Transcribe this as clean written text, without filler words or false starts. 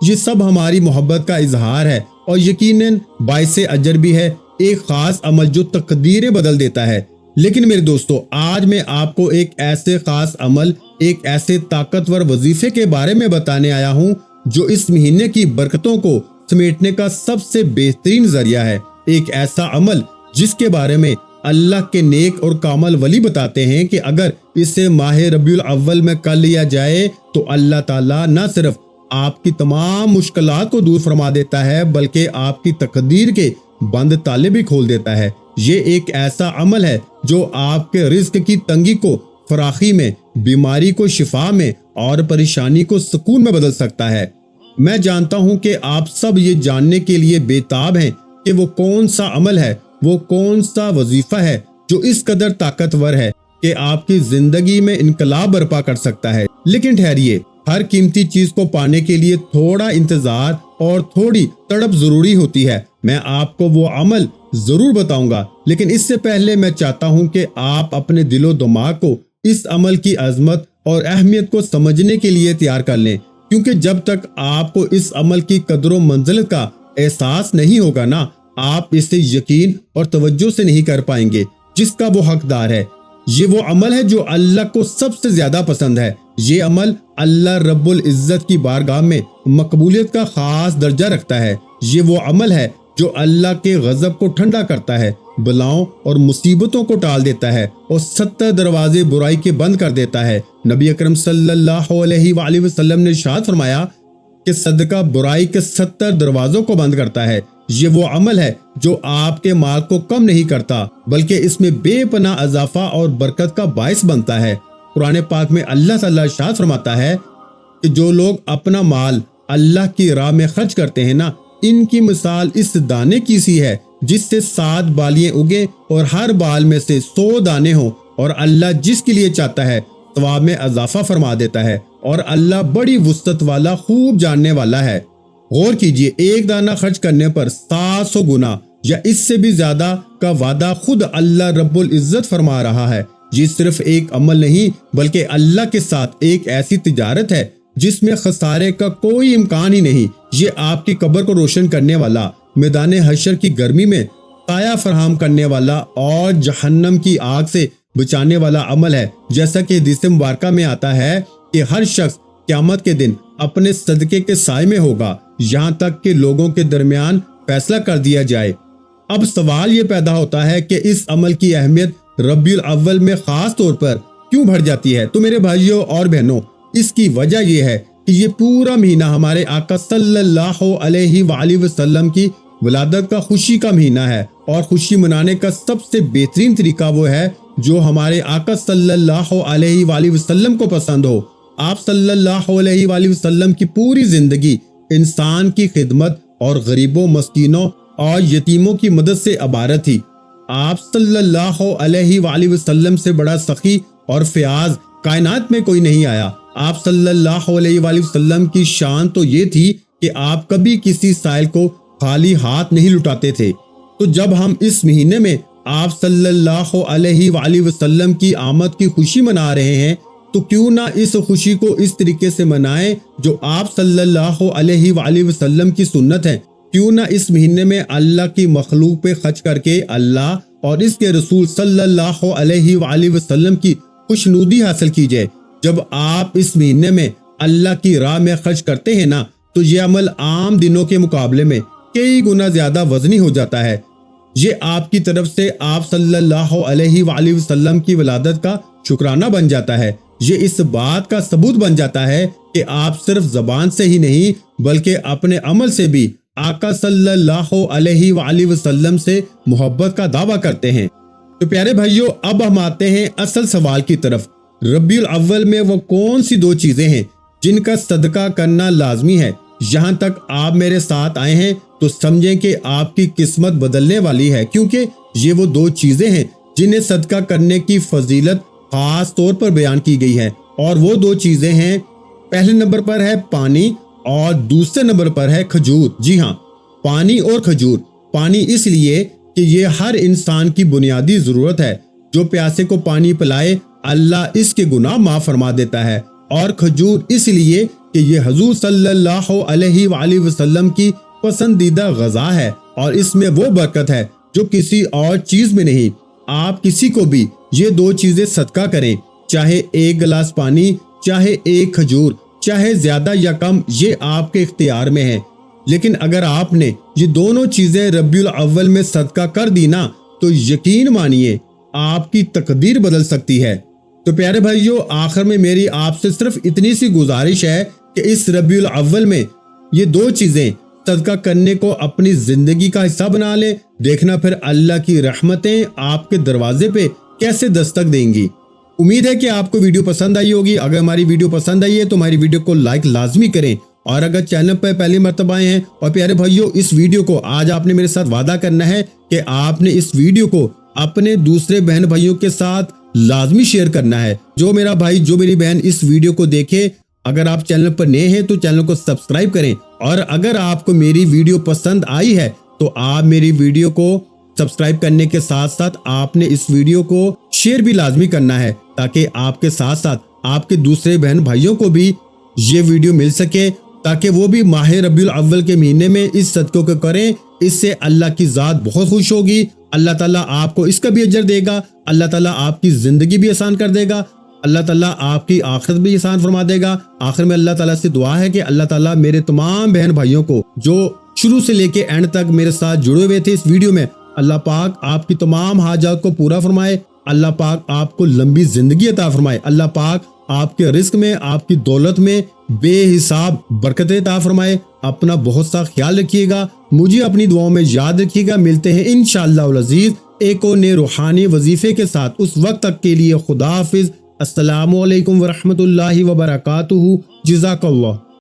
یہ سب ہماری محبت کا اظہار ہے اور یقیناً باعث اجر بھی ہے، ایک خاص عمل جو تقدیریں بدل دیتا ہے۔ لیکن میرے دوستو، آج میں آپ کو ایک ایسے خاص عمل، ایک ایسے طاقتور وظیفے کے بارے میں بتانے آیا ہوں جو اس مہینے کی برکتوں کو سمیٹنے کا سب سے بہترین ذریعہ ہے۔ ایک ایسا عمل جس کے بارے میں اللہ کے نیک اور کامل ولی بتاتے ہیں کہ اگر اسے ماہ ربیع الاول میں کر لیا جائے تو اللہ تعالیٰ نہ صرف آپ کی تمام مشکلات کو دور فرما دیتا ہے بلکہ آپ کی تقدیر کے بند تالے بھی کھول دیتا ہے۔ یہ ایک ایسا عمل ہے جو آپ کے رزق کی تنگی کو فراخی میں، بیماری کو شفا میں اور پریشانی کو سکون میں بدل سکتا ہے۔ میں جانتا ہوں کہ آپ سب یہ جاننے کے لیے بےتاب ہیں کہ وہ کون سا عمل ہے، وہ کون سا وظیفہ ہے جو اس قدر طاقتور ہے کہ آپ کی زندگی میں انقلاب برپا کر سکتا ہے۔ لیکن ٹھہریے، ہر قیمتی چیز کو پانے کے لیے تھوڑا انتظار اور تھوڑی تڑپ ضروری ہوتی ہے۔ میں آپ کو وہ عمل ضرور بتاؤں گا، لیکن اس سے پہلے میں چاہتا ہوں کہ آپ اپنے دل و دماغ کو اس عمل کی عظمت اور اہمیت کو سمجھنے کے لیے تیار کر لیں، کیونکہ جب تک آپ کو اس عمل کی قدر و منزلت کا احساس نہیں ہوگا نا، آپ اسے یقین اور توجہ سے نہیں کر پائیں گے جس کا وہ حقدار ہے۔ یہ وہ عمل ہے جو اللہ کو سب سے زیادہ پسند ہے۔ یہ عمل اللہ رب العزت کی بارگاہ میں مقبولیت کا خاص درجہ رکھتا ہے۔ یہ وہ عمل ہے جو اللہ کے غضب کو ٹھنڈا کرتا ہے، بلاؤں اور مصیبتوں کو ٹال دیتا ہے اور 70 دروازے برائی کے بند کر دیتا ہے۔ نبی اکرم صلی اللہ علیہ وآلہ وسلم نے ارشاد فرمایا کہ صدقہ برائی کے 70 دروازوں کو بند کرتا ہے۔ یہ وہ عمل ہے جو آپ کے مال کو کم نہیں کرتا بلکہ اس میں بے پناہ اضافہ اور برکت کا باعث بنتا ہے۔ قرآن پاک میں اللہ تعالیٰ ارشاد فرماتا ہے کہ جو لوگ اپنا مال اللہ کی راہ میں خرچ کرتے ہیں نا، ان کی مثال اس دانے کی سی ہے جس سے 7 بالیاں اگیں اور ہر بال میں سے 100 دانے ہوں، اور اللہ جس کے لیے چاہتا ہے ثواب میں اضافہ فرما دیتا ہے، اور اللہ بڑی وسعت والا، خوب جاننے والا ہے۔ غور کیجئے، ایک دانہ خرچ کرنے پر 700 گنا یا اس سے بھی زیادہ کا وعدہ خود اللہ رب العزت فرما رہا ہے۔ یہ صرف ایک عمل نہیں بلکہ اللہ کے ساتھ ایک ایسی تجارت ہے جس میں خسارے کا کوئی امکان ہی نہیں۔ یہ آپ کی قبر کو روشن کرنے والا، میدان حشر کی گرمی میں سایہ فراہم کرنے والا اور جہنم کی آگ سے بچانے والا عمل ہے۔ جیسا کہ حدیث مبارکہ میں آتا ہے کہ ہر شخص قیامت کے دن اپنے صدقے کے سائے میں ہوگا یہاں تک کہ لوگوں کے درمیان فیصلہ کر دیا جائے۔ اب سوال یہ پیدا ہوتا ہے کہ اس عمل کی اہمیت ربیع الاول میں خاص طور پر کیوں بڑھ جاتی ہے؟ تو میرے بھائیوں اور بہنوں، اس کی وجہ یہ ہے کہ یہ پورا مہینہ ہمارے آقا صلی اللہ علیہ وآلہ وسلم کی ولادت کا خوشی کا مہینہ ہے، اور خوشی منانے کا سب سے بہترین طریقہ وہ ہے جو ہمارے آقا صلی اللہ علیہ وآلہ وسلم کو پسند ہو۔ آپ صلی اللہ علیہ وآلہ وسلم کی پوری زندگی انسان کی خدمت اور غریبوں، مسکینوں اور یتیموں کی مدد سے عبارت تھی۔ آپ صلی اللہ علیہ وآلہ وسلم سے بڑا سخی اور فیاض کائنات میں کوئی نہیں آیا۔ آپ صلی اللہ علیہ وآلہ وسلم کی شان تو یہ تھی کہ آپ کبھی کسی سائل کو خالی ہاتھ نہیں لٹاتے تھے۔ تو جب ہم اس مہینے میں آپ صلی اللہ علیہ وآلہ وسلم کی آمد کی خوشی منا رہے ہیں تو کیوں نہ اس خوشی کو اس طریقے سے منائیں جو آپ صلی اللہ علیہ وآلہ وسلم کی سنت ہے۔ کیوں نہ اس مہینے میں اللہ کی مخلوق پہ خرچ کر کے اللہ اور اس کے رسول صلی اللہ علیہ وآلہ وسلم کی خوشنودی حاصل کی جائے۔ جب آپ اس مہینے میں اللہ کی راہ میں خرچ کرتے ہیں نا، تو یہ عمل عام دنوں کے مقابلے میں کئی گنا زیادہ وزنی ہو جاتا ہے۔ یہ آپ کی طرف سے آپ صلی اللہ علیہ وآلہ وسلم کی ولادت کا شکرانہ بن جاتا ہے۔ یہ اس بات کا ثبوت بن جاتا ہے کہ آپ صرف زبان سے ہی نہیں بلکہ اپنے عمل سے بھی آقا صلی اللہ علیہ وآلہ وسلم سے محبت کا دعویٰ کرتے ہیں۔ تو پیارے بھائیوں، اب ہم آتے ہیں اصل سوال کی طرف۔ ربیع الاول میں وہ کون سی 2 چیزیں ہیں جن کا صدقہ کرنا لازمی ہے؟ یہاں تک آپ میرے ساتھ آئے ہیں تو سمجھیں کہ آپ کی قسمت بدلنے والی ہے، کیونکہ یہ وہ 2 چیزیں ہیں جنہیں صدقہ کرنے کی فضیلت خاص طور پر بیان کی گئی ہے، اور وہ 2 چیزیں ہیں، پہلے نمبر پر ہے پانی اور دوسرے نمبر پر ہے کھجور۔ جی ہاں، پانی اور کھجور۔ پانی اس لیے کہ یہ ہر انسان کی بنیادی ضرورت ہے۔ جو پیاسے کو پانی پلائے اللہ اس کے گناہ معاف فرما دیتا ہے، اور کھجور اس لیے کہ یہ حضور صلی اللہ علیہ وآلہ وسلم کی پسندیدہ غذا ہے اور اس میں وہ برکت ہے جو کسی اور چیز میں نہیں۔ آپ کسی کو بھی یہ دو چیزیں صدقہ کریں، چاہے ایک گلاس پانی، چاہے ایک کھجور، چاہے زیادہ یا کم، یہ آپ کے اختیار میں ہے، لیکن اگر آپ نے یہ دونوں چیزیں ربیع الاول میں صدقہ کر دی نا تو یقین مانیے آپ کی تقدیر بدل سکتی ہے۔ تو پیارے بھائیو، آخر میں میری آپ سے صرف اتنی سی گزارش ہے کہ اس ربیع الاول میں یہ دو چیزیں صدقہ کرنے کو اپنی زندگی کا حصہ بنا لیں، دیکھنا پھر اللہ کی رحمتیں آپ کے دروازے پہ کیسے دستک دیں گی۔ امید ہے کہ آپ کو ویڈیو پسند آئی ہوگی۔ اگر ہماری ویڈیو پسند آئی ہے تو ہماری ویڈیو کو لائک لازمی کریں، اور اگر چینل پر پہلی مرتبہ آئے ہیں، اور پیارے بھائیو اس ویڈیو کو آج آپ نے میرے ساتھ وعدہ کرنا ہے کہ آپ نے اس ویڈیو کو اپنے دوسرے بہن بھائیوں کے ساتھ لازمی شیئر کرنا ہے۔ جو میرا بھائی جو میری بہن اس ویڈیو کو دیکھے، اگر آپ چینل پر نئے ہیں تو چینل کو سبسکرائب کریں، اور اگر آپ کو میری ویڈیو پسند آئی ہے تو آپ میری ویڈیو کو سبسکرائب کرنے کے ساتھ ساتھ آپ نے اس ویڈیو کو شیئر بھی لازمی کرنا ہے، تاکہ آپ کے ساتھ ساتھ آپ کے دوسرے بہن بھائیوں کو بھی یہ ویڈیو مل سکے، تاکہ وہ بھی ماہ ربیع الاول کے مہینے میں اس صدقے کو کریں۔ اس سے اللہ کی ذات بہت خوش ہوگی، اللہ تعالیٰ آپ کو اس کا بھی اجر دے گا، اللہ تعالیٰ آپ کی زندگی بھی آسان کر دے گا، اللہ تعالیٰ آپ کی آخرت بھی آسان فرما دے گا۔ آخر میں اللہ تعالیٰ سے دعا ہے کہ اللہ تعالیٰ میرے تمام بہن بھائیوں کو جو شروع سے لے کے اینڈ تک میرے ساتھ جڑے ہوئے تھے اس ویڈیو میں، اللہ پاک آپ کی تمام حاجات کو پورا فرمائے، اللہ پاک آپ کو لمبی زندگی عطا فرمائے، اللہ پاک آپ کے رزق میں، آپ کی دولت میں بے حساب برکتیں عطا فرمائے۔ اپنا بہت سا خیال رکھیے گا، مجھے اپنی دعاؤں میں یاد رکھیے گا۔ ملتے ہیں انشاءاللہ العزیز ایک اور نئے روحانی وظیفے کے ساتھ، اس وقت تک کے لیے خدا حافظ۔ السلام علیکم ورحمۃ اللہ وبرکاتہ۔ جزاک اللہ۔